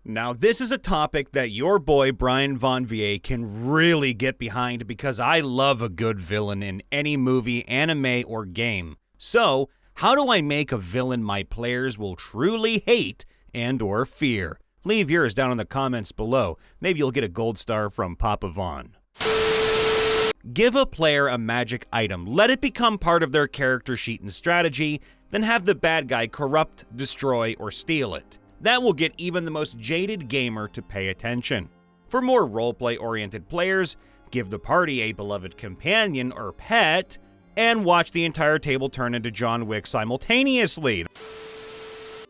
Now, this is a topic that your boy Brian Von VA can really get behind because I love a good villain in any movie, anime, or game. So, how do I make a villain my players will truly hate and or fear? Leave yours down in the comments below. Maybe you'll get a gold star from Papa Von. Give a player a magic item. Let it become part of their character sheet and strategy, then have the bad guy corrupt, destroy, or steal it. That will get even the most jaded gamer to pay attention. For more roleplay-oriented players, give the party a beloved companion or pet, and watch the entire table turn into John Wick simultaneously.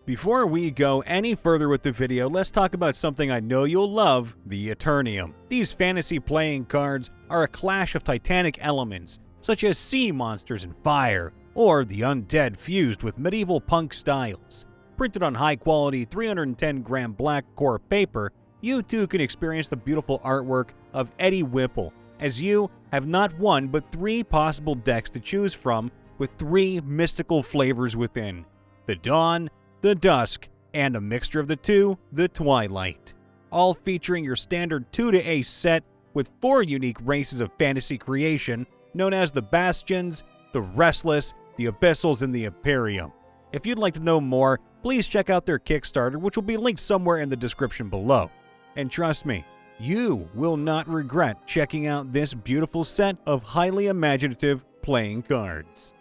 Before we go any further with the video, let's talk about something I know you'll love, the Eternium. These fantasy playing cards are a clash of titanic elements, such as sea monsters and fire, or the undead fused with medieval punk styles. Printed on high-quality 310-gram black core paper, you too can experience the beautiful artwork of Eddie Whipple, as you have not one but 3 possible decks to choose from with 3 mystical flavors within: the Dawn, the Dusk, and a mixture of the 2, the Twilight. All featuring your standard 2 to Ace set with 4 unique races of fantasy creation known as the Bastions, the Restless, the Abyssals, and the Imperium. If you'd like to know more, please check out their Kickstarter, which will be linked somewhere in the description below. And trust me, you will not regret checking out this beautiful set of highly imaginative playing cards.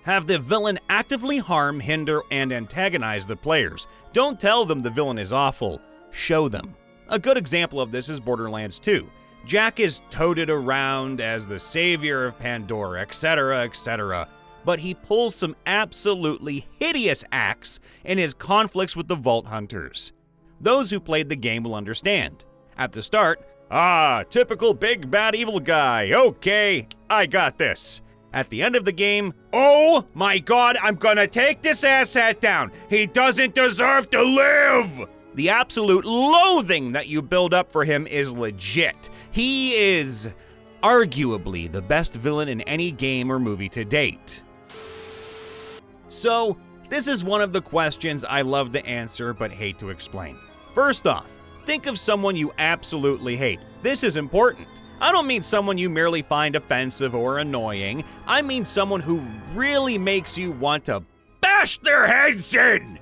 Have the villain actively harm, hinder, and antagonize the players. Don't tell them the villain is awful, show them. A good example of this is Borderlands 2. Jack is toted around as the savior of Pandora, etc., etc., but he pulls some absolutely hideous acts in his conflicts with the Vault Hunters. Those who played the game will understand. At the start, typical big bad evil guy, okay, I got this. At the end of the game, oh my god, I'm gonna take this asshat down, he doesn't deserve to live! The absolute loathing that you build up for him is legit. He is arguably the best villain in any game or movie to date. So, this is one of the questions I love to answer but hate to explain. First off, think of someone you absolutely hate. This is important. I don't mean someone you merely find offensive or annoying. I mean someone who really makes you want to bash their heads in,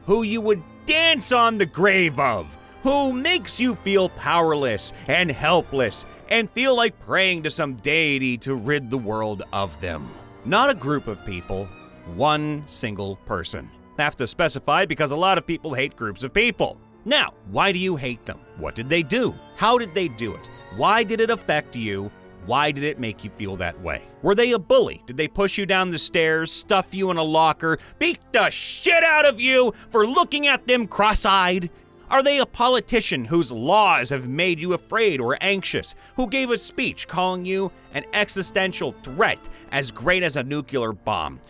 who you would dance on the grave of, who makes you feel powerless and helpless and feel like praying to some deity to rid the world of them. Not a group of people. One single person. Have to specify because a lot of people hate groups of people. Now, why do you hate them? What did they do? How did they do it? Why did it affect you? Why did it make you feel that way? Were they a bully? Did they push you down the stairs, stuff you in a locker, beat the shit out of you for looking at them cross-eyed? Are they a politician whose laws have made you afraid or anxious, who gave a speech calling you an existential threat as great as a nuclear bomb?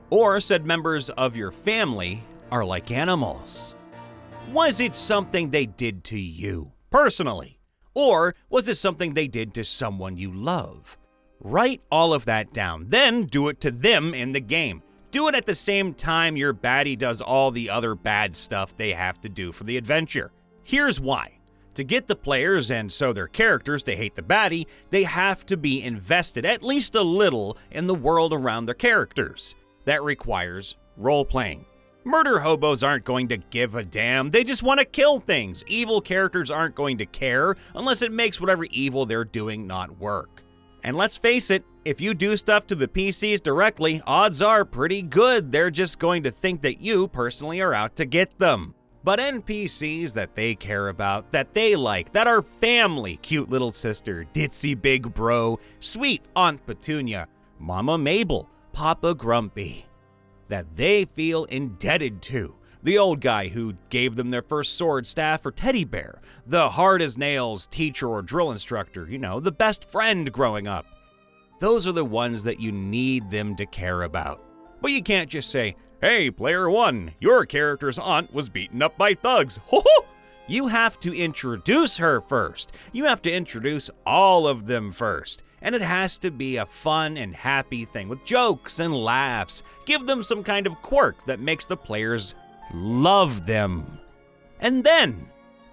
Or said members of your family are like animals? Was it something they did to you, personally? Or was it something they did to someone you love? Write all of that down, then do it to them in the game. Do it at the same time your baddie does all the other bad stuff they have to do for the adventure. Here's why. To get the players and so their characters to hate the baddie, they have to be invested at least a little in the world around their characters. That requires role-playing. Murder hobos aren't going to give a damn, they just want to kill things. Evil characters aren't going to care unless it makes whatever evil they're doing not work. And let's face it, if you do stuff to the PCs directly, odds are pretty good they're just going to think that you personally are out to get them. But NPCs that they care about, that they like, that are family, cute little sister, ditzy big bro, sweet Aunt Petunia, Mama Mabel, Papa Grumpy, that they feel indebted to. The old guy who gave them their first sword, staff, or teddy bear. The hard-as-nails teacher or drill instructor, the best friend growing up. Those are the ones that you need them to care about. But you can't just say, hey, player 1, your character's aunt was beaten up by thugs. Ho ho! You have to introduce her first. You have to introduce all of them first. And it has to be a fun and happy thing with jokes and laughs. Give them some kind of quirk that makes the players love them. and then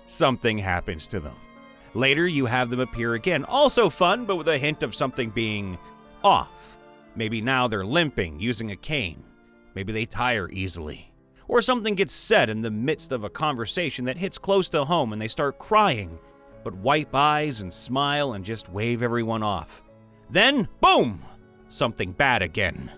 something happens to them. Later, you have them appear again, also fun, but with a hint of something being off. Maybe now they're limping, using a cane. Maybe they tire easily. Or something gets said in the midst of a conversation that hits close to home and they start crying, but wipe eyes and smile and just wave everyone off. Then, boom! Something bad again.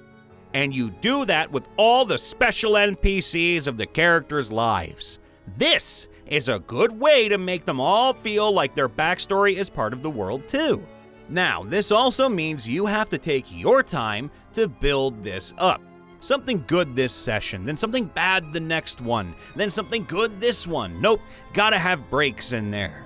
And you do that with all the special NPCs of the characters' lives. This is a good way to make them all feel like their backstory is part of the world too. Now, this also means you have to take your time to build this up. Something good this session, then something bad the next one, then something good this one. Nope, gotta have breaks in there.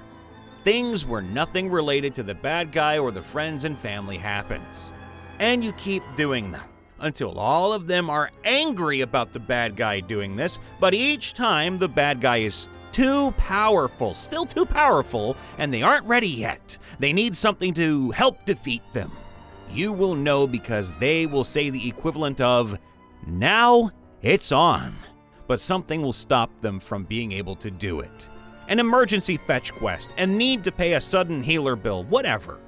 Things where nothing related to the bad guy or the friends and family happens. And you keep doing that until all of them are angry about the bad guy doing this, but each time the bad guy is too powerful, still too powerful, and they aren't ready yet. They need something to help defeat them. You will know because they will say the equivalent of, "Now it's on," but something will stop them from being able to do it. An emergency fetch quest, a need to pay a sudden healer bill, whatever.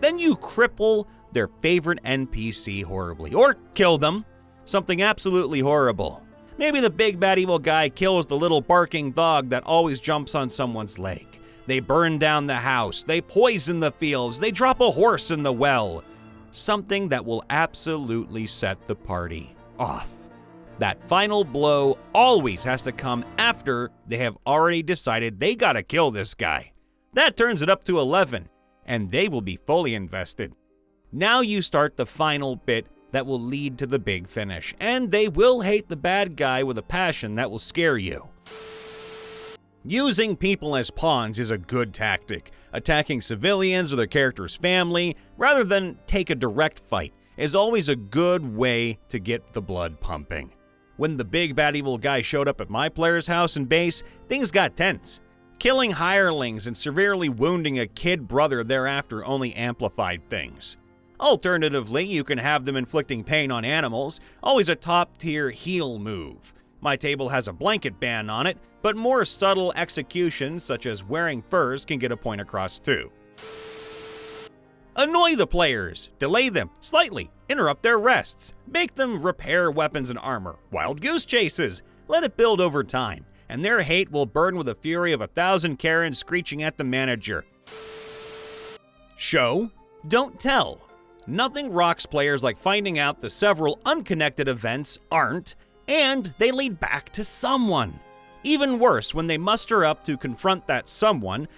Then you cripple their favorite NPC horribly, or kill them. Something absolutely horrible. Maybe the big bad evil guy kills the little barking dog that always jumps on someone's leg. They burn down the house, they poison the fields, they drop a horse in the well. Something that will absolutely set the party off. That final blow always has to come after they have already decided they gotta kill this guy. That turns it up to 11, and they will be fully invested. Now you start the final bit that will lead to the big finish, and they will hate the bad guy with a passion that will scare you. Using people as pawns is a good tactic. Attacking civilians or their character's family, rather than take a direct fight, is always a good way to get the blood pumping. When the big bad evil guy showed up at my player's house and base, things got tense. Killing hirelings and severely wounding a kid brother thereafter only amplified things. Alternatively, you can have them inflicting pain on animals, always a top-tier heal move. My table has a blanket ban on it, but more subtle executions such as wearing furs can get a point across too. Annoy the players, delay them slightly, interrupt their rests, make them repair weapons and armor, wild goose chases, let it build over time, and their hate will burn with the fury of 1,000 Karens screeching at the manager. Show, don't tell. Nothing rocks players like finding out the several unconnected events aren't, and they lead back to someone. Even worse when they muster up to confront that someone,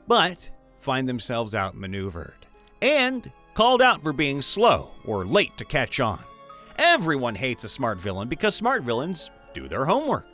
but find themselves outmaneuvered and called out for being slow or late to catch on. Everyone hates a smart villain because smart villains do their homework.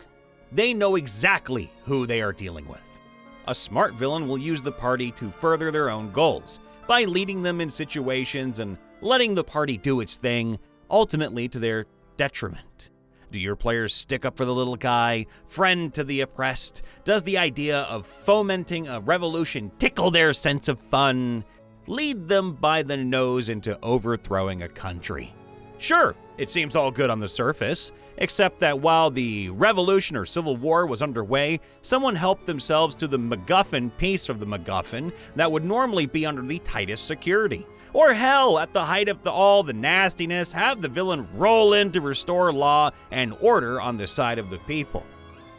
They know exactly who they are dealing with. A smart villain will use the party to further their own goals by leading them in situations and letting the party do its thing, ultimately to their detriment. Do your players stick up for the little guy, friend to the oppressed? Does the idea of fomenting a revolution tickle their sense of fun? Lead them by the nose into overthrowing a country. Sure, it seems all good on the surface, except that while the revolution or civil war was underway, someone helped themselves to the MacGuffin piece of the MacGuffin that would normally be under the tightest security. Or hell, at the height of all the nastiness, have the villain roll in to restore law and order on the side of the people.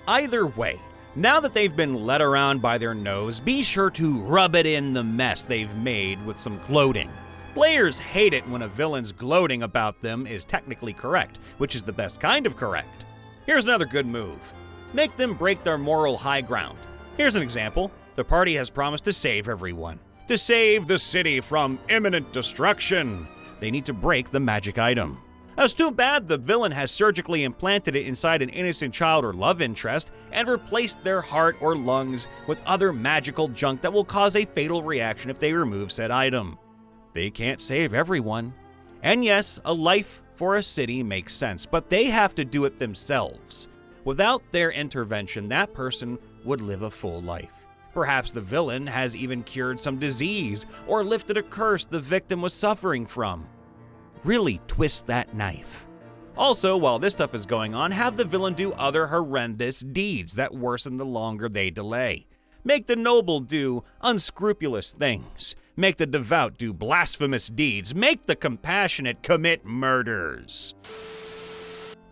Either way, now that they've been led around by their nose, be sure to rub it in the mess they've made with some gloating. Players hate it when a villain's gloating about them is technically correct, which is the best kind of correct. Here's another good move. Make them break their moral high ground. Here's an example. The party has promised to save everyone. To save the city from imminent destruction, they need to break the magic item. It's too bad the villain has surgically implanted it inside an innocent child or love interest and replaced their heart or lungs with other magical junk that will cause a fatal reaction if they remove said item. They can't save everyone. And yes, a life for a city makes sense, but they have to do it themselves. Without their intervention, that person would live a full life. Perhaps the villain has even cured some disease or lifted a curse the victim was suffering from. Really twist that knife. Also, while this stuff is going on, have the villain do other horrendous deeds that worsen the longer they delay. Make the noble do unscrupulous things. Make the devout do blasphemous deeds. Make the compassionate commit murders.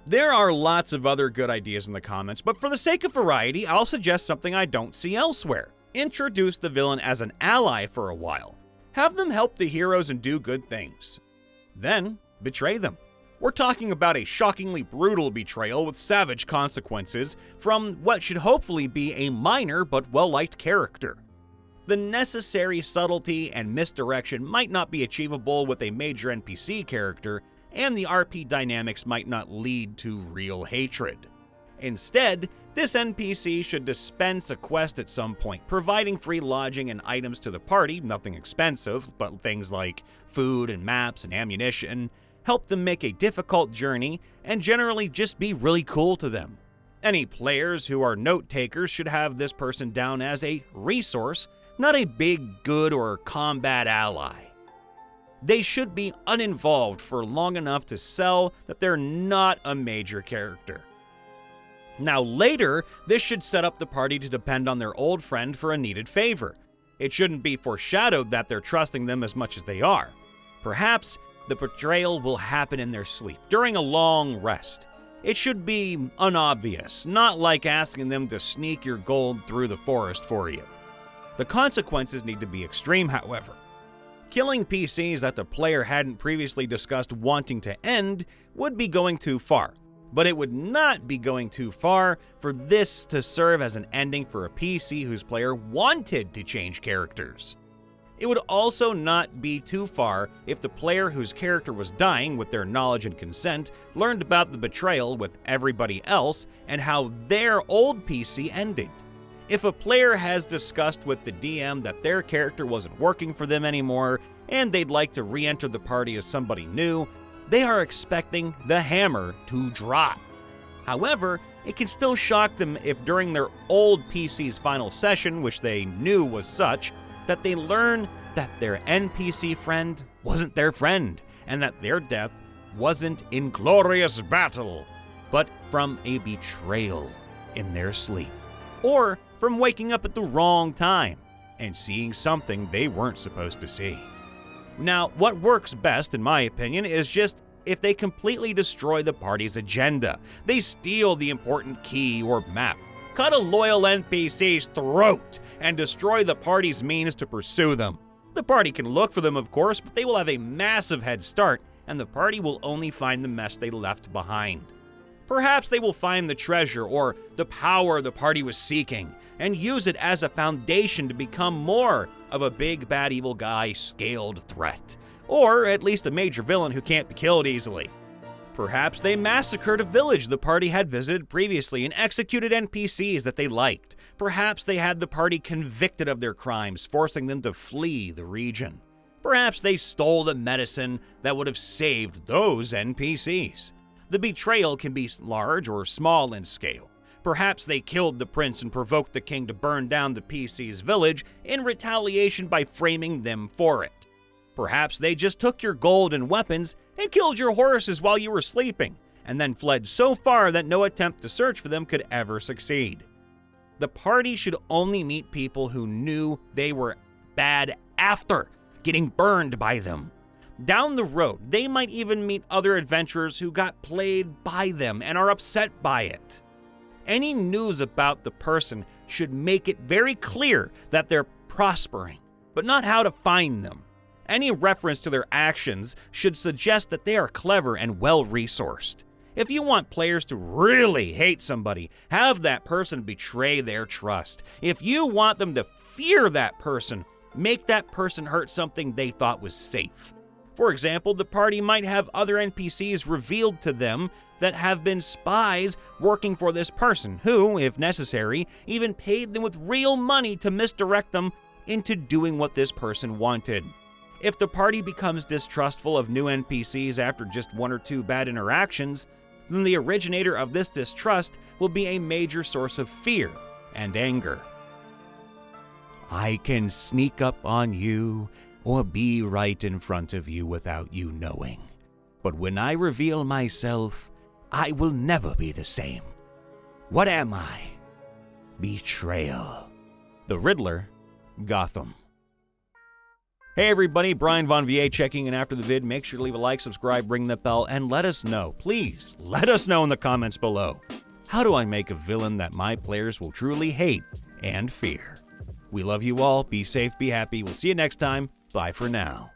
There are lots of other good ideas in the comments, but for the sake of variety, I'll suggest something I don't see elsewhere. Introduce the villain as an ally for a while. Have them help the heroes and do good things. Then, betray them. We're talking about a shockingly brutal betrayal with savage consequences from what should hopefully be a minor but well-liked character. The necessary subtlety and misdirection might not be achievable with a major NPC character, and the RP dynamics might not lead to real hatred. Instead, this NPC should dispense a quest at some point, providing free lodging and items to the party, nothing expensive, but things like food and maps and ammunition, help them make a difficult journey, and generally just be really cool to them. Any players who are note takers should have this person down as a resource, not a big good or combat ally. They should be uninvolved for long enough to sell that they're not a major character. Now later, this should set up the party to depend on their old friend for a needed favor. It shouldn't be foreshadowed that they're trusting them as much as they are. Perhaps the betrayal will happen in their sleep, during a long rest. It should be unobvious, not like asking them to sneak your gold through the forest for you. The consequences need to be extreme, however. Killing PCs that the player hadn't previously discussed wanting to end would be going too far, but it would not be going too far for this to serve as an ending for a PC whose player wanted to change characters. It would also not be too far if the player whose character was dying with their knowledge and consent learned about the betrayal with everybody else and how their old PC ended. If a player has discussed with the DM that their character wasn't working for them anymore and they'd like to re-enter the party as somebody new, they are expecting the hammer to drop. However, it can still shock them if during their old PC's final session, which they knew was such, that they learn that their NPC friend wasn't their friend and that their death wasn't in glorious battle, but from a betrayal in their sleep. Or from waking up at the wrong time and seeing something they weren't supposed to see. Now, what works best, in my opinion, is just if they completely destroy the party's agenda. They steal the important key or map, cut a loyal NPC's throat, and destroy the party's means to pursue them. The party can look for them, of course, but they will have a massive head start, and the party will only find the mess they left behind. Perhaps they will find the treasure or the power the party was seeking, and use it as a foundation to become more of a big bad evil guy scaled threat, or at least a major villain who can't be killed easily. Perhaps they massacred a village the party had visited previously and executed NPCs that they liked. Perhaps they had the party convicted of their crimes, forcing them to flee the region. Perhaps they stole the medicine that would have saved those NPCs. The betrayal can be large or small in scale. Perhaps they killed the prince and provoked the king to burn down the PC's village in retaliation by framing them for it. Perhaps they just took your gold and weapons and killed your horses while you were sleeping, and then fled so far that no attempt to search for them could ever succeed. The party should only meet people who knew they were bad after getting burned by them. Down the road, they might even meet other adventurers who got played by them and are upset by it. Any news about the person should make it very clear that they're prospering, but not how to find them. Any reference to their actions should suggest that they are clever and well-resourced. If you want players to really hate somebody, have that person betray their trust. If you want them to fear that person, make that person hurt something they thought was safe. For example, the party might have other NPCs revealed to them that have been spies working for this person who, if necessary, even paid them with real money to misdirect them into doing what this person wanted. If the party becomes distrustful of new NPCs after just one or two bad interactions, then the originator of this distrust will be a major source of fear and anger. I can sneak up on you or be right in front of you without you knowing. But when I reveal myself, I will never be the same. What am I? Betrayal. The Riddler, Gotham. Hey everybody, Brian Von VA checking in after the vid. Make sure to leave a like, subscribe, ring the bell, and let us know, please, let us know in the comments below. How do I make a villain that my players will truly hate and fear? We love you all. Be safe, be happy. We'll see you next time. Bye for now.